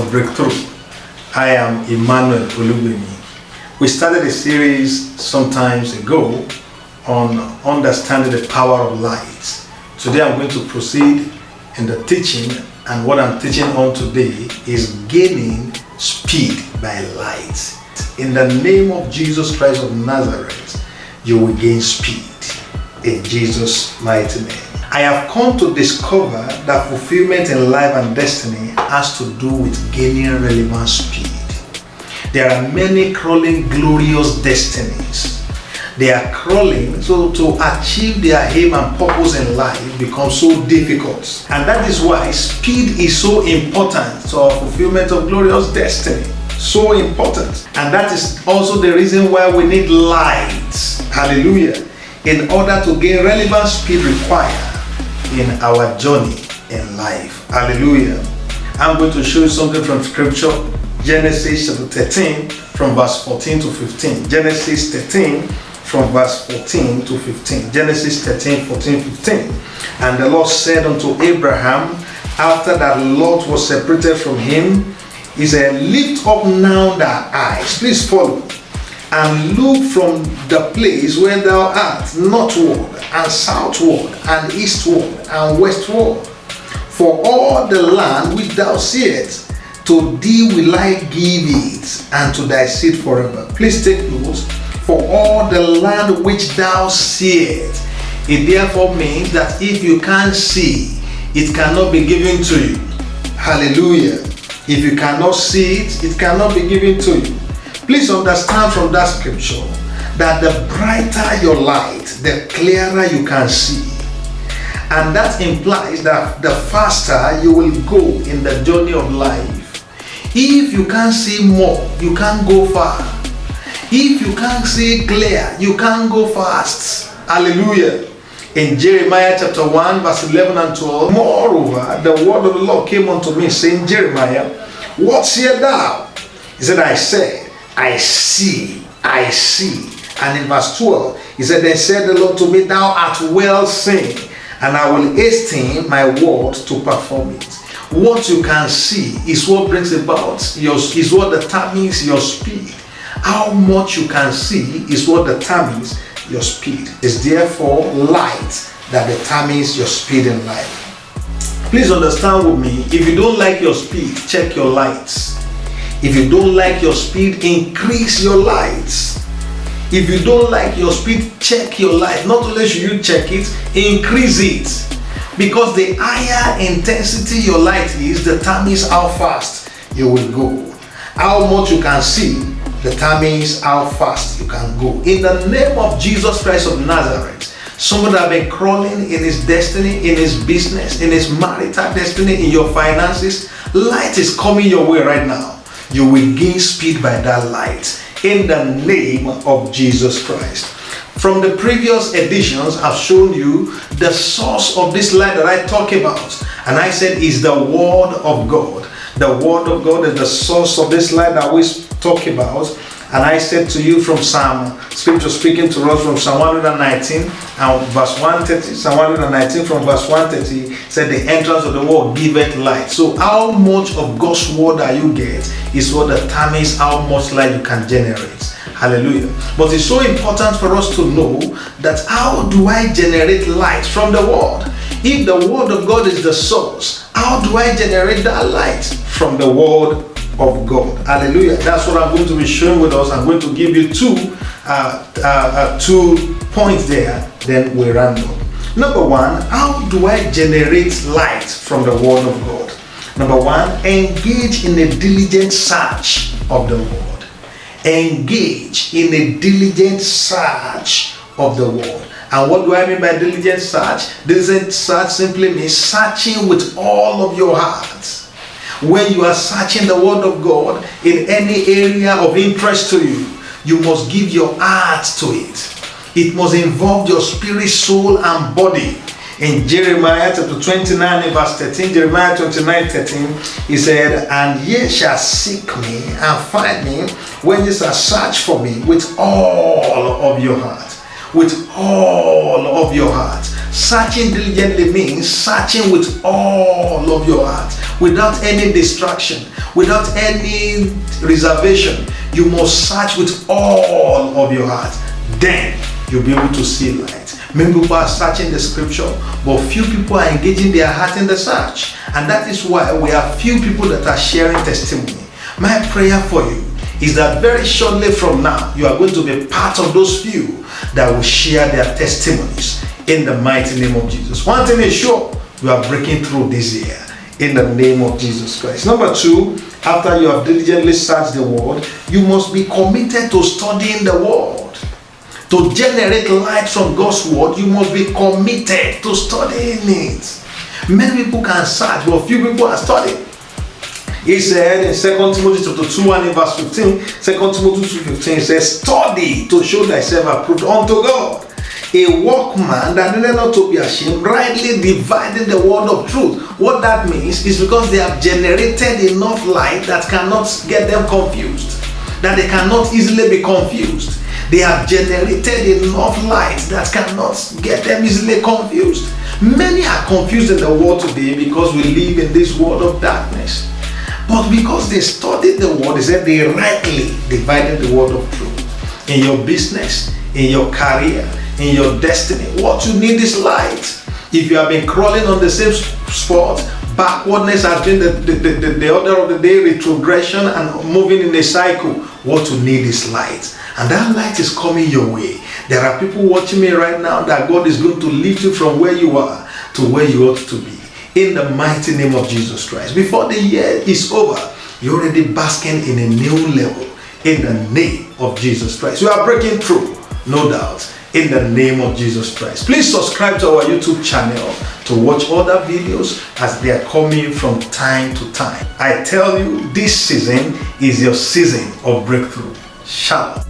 of Breakthrough. I am Emmanuel Olubemi. We started a series some times ago on understanding the power of light. Today I'm going to proceed in the teaching, and what I'm teaching on today is gaining speed by light. In the name of Jesus Christ of Nazareth, you will gain speed in Jesus' mighty name. I have come to discover that fulfillment in life and destiny has to do with gaining relevant speed. There are many crawling glorious destinies. They are crawling, so to achieve their aim and purpose in life becomes so difficult. And that is why speed is so important to our fulfillment of glorious destiny. So important. And that is also the reason why we need light. Hallelujah. In order to gain relevant speed required in our journey in life. Hallelujah. I'm going to show you something from scripture. Genesis chapter 13 from verse 14 to 15. Genesis 13 from verse 14 to 15. Genesis 13, 14, 15. And the Lord said unto Abraham, after that Lot was separated from him, he said, lift up now thy eyes. Please follow. And look from the place where thou art, northward and southward and eastward and westward. For all the land which thou seest, to thee will I give it, and to thy seed forever. Please take note. For all the land which thou seest. It therefore means that if you can't see, it cannot be given to you. Hallelujah. If you cannot see it, it cannot be given to you. Please understand from that scripture that the brighter your light, the clearer you can see. And that implies that the faster you will go in the journey of life. If you can't see more, you can't go far. If you can't see clear, you can't go fast. Hallelujah. In Jeremiah chapter 1 verse 11 and 12, moreover, the word of the Lord came unto me, saying, Jeremiah, what sayest thou? He said, I said, I see. And in verse 12, he said, then said the Lord to me, thou art well seen, and I will hasten my word to perform it. What you can see is what brings about is what determines your speed. How much you can see is what determines your speed. It's therefore light that determines your speed in life. Please understand with me, if you don't like your speed, check your lights. If you don't like your speed, increase your lights. If you don't like your speed, check your light. Not only should you check it, increase it. Because the higher intensity your light is determines how fast you will go. How much you can see determines how fast you can go. In the name of Jesus Christ of Nazareth, somebody that has been crawling in his destiny, in his business, in his marital destiny, in your finances, light is coming your way right now. You will gain speed by that light in the name of Jesus Christ. From the previous editions, I've shown you the source of this light that I talk about. And I said is the Word of God. The Word of God is the source of this light that we talk about. And I said to you from scripture speaking to us from Psalm 119 and verse 130, Psalm 119 from verse 130 said the entrance of the word giveth light. So how much of God's word that you get is what determines how much light you can generate. Hallelujah. But it's so important for us to know that how do I generate light from the word? If the word of God is the source, how do I generate that light? From the word of God. Hallelujah. That's what I'm going to be showing with us. I'm going to give you two points there, then we round up. Number one, how do I generate light from the word of God? Number one, engage in a diligent search of the word. Engage in a diligent search of the word. And what do I mean by diligent search? Diligent search simply means searching with all of your heart. When you are searching the word of God in any area of interest to you, you must give your heart to it. It must involve your spirit, soul, and body. In Jeremiah chapter 29 and verse 13, Jeremiah 29, 13, he said, and ye shall seek me and find me when ye shall search for me with all of your heart. With all of your heart. Searching diligently means searching with all of your heart, without any distraction, without any reservation. You must search with all of your heart. Then you'll be able to see light. Many people are searching the scripture, but few people are engaging their heart in the search. And that is why we have few people that are sharing testimony. My prayer for you is that very shortly from now, you are going to be part of those few that will share their testimonies in the mighty name of Jesus. One thing is sure, you are breaking through this year in the name of Jesus Christ. Number two, after you have diligently searched the word, you must be committed to studying the word. To generate light from God's word, you must be committed to studying it. Many people can search, but few people are studying. He said in 2 Timothy chapter 2 and in verse 15, 2 Timothy 2:15, it says, study to show thyself approved unto God, a workman that needed not to be ashamed, rightly dividing the word of truth. What that means is because they have generated enough light that cannot get them confused, that they cannot easily be confused. They have generated enough light that cannot get them easily confused. Many are confused in the world today because we live in this world of darkness. But because they studied the word, they said they rightly divided the word of truth. In your business, in your career, in your destiny, what you need is light. If you have been crawling on the same spot, backwardness has been the order of the day, retrogression and moving in a cycle. What you need is light. And that light is coming your way. There are people watching me right now that God is going to lift you from where you are to where you ought to be. In the mighty name of Jesus Christ. Before the year is over, you're already basking in a new level. In the name of Jesus Christ. You are breaking through, no doubt. In the name of Jesus Christ. Please subscribe to our YouTube channel to watch other videos as they are coming from time to time. I tell you, this season is your season of breakthrough. Shalom.